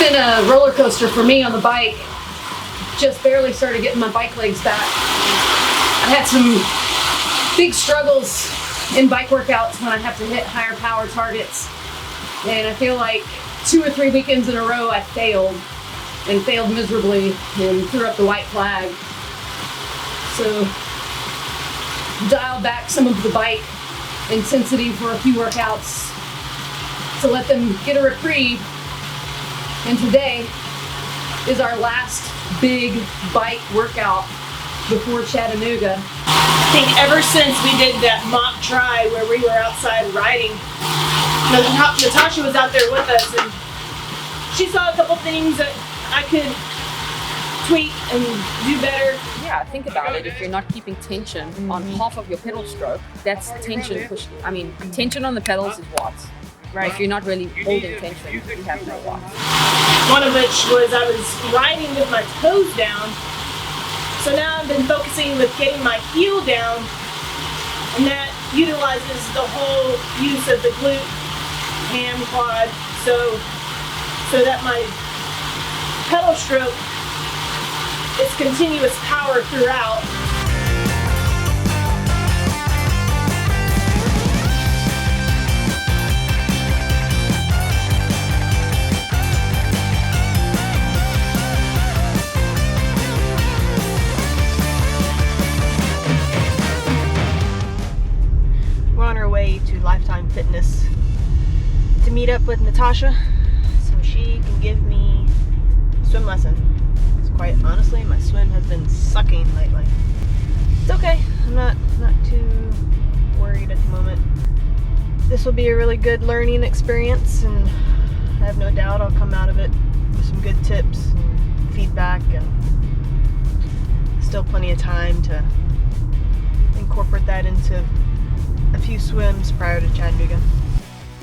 been a roller coaster for me on the bike. Just barely started getting my bike legs back. I had some big struggles in bike workouts when I have to hit higher power targets. And I feel like 2 or 3 weekends in a row I failed miserably and threw up the white flag. So dialed back some of the bike intensity for a few workouts to let them get a reprieve. And today is our last big bike workout before Chattanooga. I think ever since we did that mock try where we were outside riding, Natasha was out there with us and she saw a couple things that I could tweak and do better. Yeah, think about it. If you're not keeping tension on half of your pedal stroke, that's tension push. I mean, tension on the pedals is watts. Right. If you're not really holding tension, you have no watts. One of which was I was riding with my toes down. So now I've been focusing with getting my heel down, and that utilizes the whole use of the glute, ham, quad, so that my pedal stroke is continuous power throughout. We're on our way to Lifetime Fitness to meet up with Natasha so she can give me a swim lesson. Because quite honestly, my swim has been sucking lately. It's okay. I'm not too worried at the moment. This will be a really good learning experience, and I have no doubt I'll come out of it with some good tips and feedback, and still plenty of time to incorporate that into a few swims prior to Chattanooga.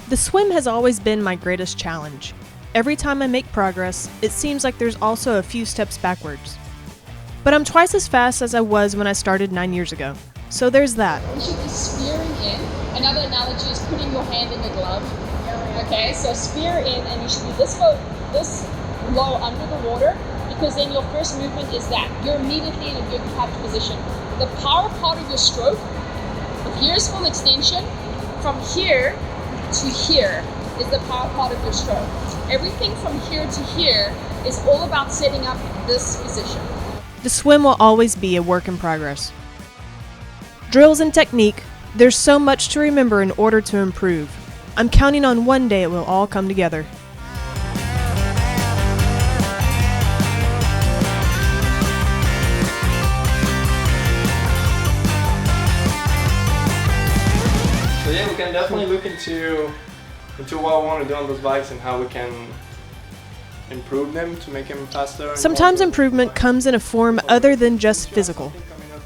The swim has always been my greatest challenge. Every time I make progress, it seems like there's also a few steps backwards. But I'm twice as fast as I was when I started 9 years ago. So there's that. You should be spearing in. Another analogy is putting your hand in the glove. Okay, so spear in, and you should be this low under the water, because then your first movement is that. You're immediately in a good catch position. The power part of your stroke, if here's full extension, from here to here is the power part of your stroke. Everything from here to here is all about setting up this position. The swim will always be a work in progress. Drills and technique, there's so much to remember in order to improve. I'm counting on one day it will all come together. So yeah, we can definitely look into what we want to do on those bikes and how we can improve them to make them faster. Sometimes improvement comes in a form other than just physical.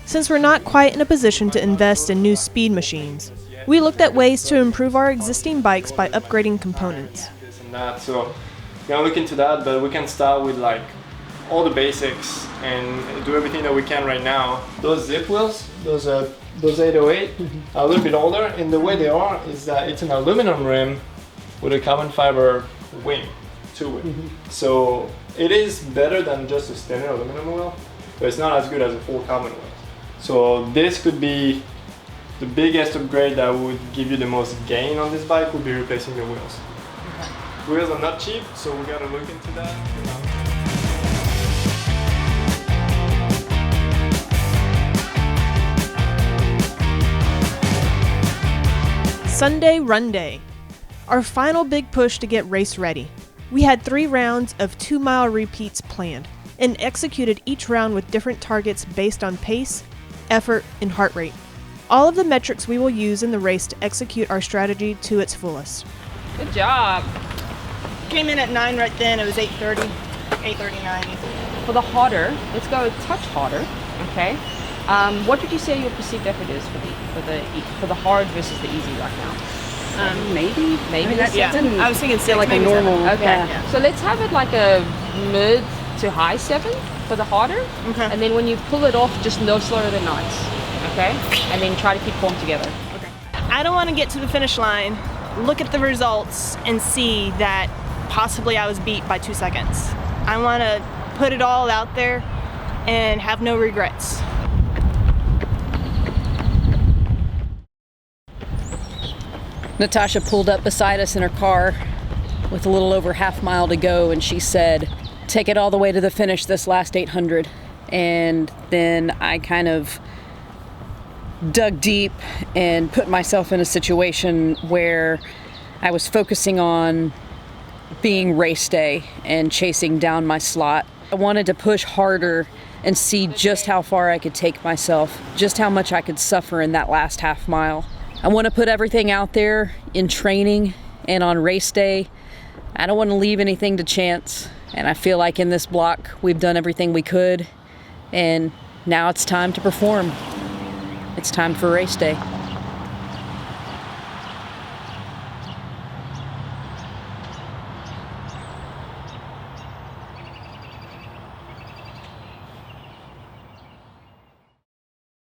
Since we're not quite in a position to invest in new speed machines, we looked at ways to improve our existing bikes by upgrading components. This and that. So we're gonna look into that, but we can start with like all the basics and do everything that we can right now. Those zip wheels, those 808 are a little bit older, and the way they are is that it's an aluminum rim with a carbon fiber wing to it. So it is better than just a standard aluminum wheel, but it's not as good as a full carbon wheel. So this could be the biggest upgrade that would give you the most gain on this bike, would be replacing the wheels. Wheels are not cheap, so we gotta look into that. Sunday Run Day, our final big push to get race ready. We had 3 rounds of 2-mile repeats planned and executed each round with different targets based on pace, effort, and heart rate. All of the metrics we will use in the race to execute our strategy to its fullest. Good job. Came in at 9 right then. It was 8:30, 8:39. For the harder, let's go a touch harder. Okay. What would you say your perceived effort is for the hard versus the easy right now? Maybe that's I was thinking still like a normal. 7. Okay. Yeah. So let's have it like a mid to high 7 for the harder. Okay. And then when you pull it off, just no slower than 9s. Okay. And then try to keep form together. Okay. I don't want to get to the finish line, look at the results, and see that possibly I was beat by 2 seconds. I want to put it all out there and have no regrets. Natasha pulled up beside us in her car with a little over half mile to go, and she said, take it all the way to the finish this last 800. And then I kind of dug deep and put myself in a situation where I was focusing on being race day and chasing down my slot. I wanted to push harder and see just how far I could take myself, just how much I could suffer in that last half mile. I want to put everything out there in training and on race day. I don't want to leave anything to chance. And I feel like in this block, we've done everything we could. And now it's time to perform. It's time for race day.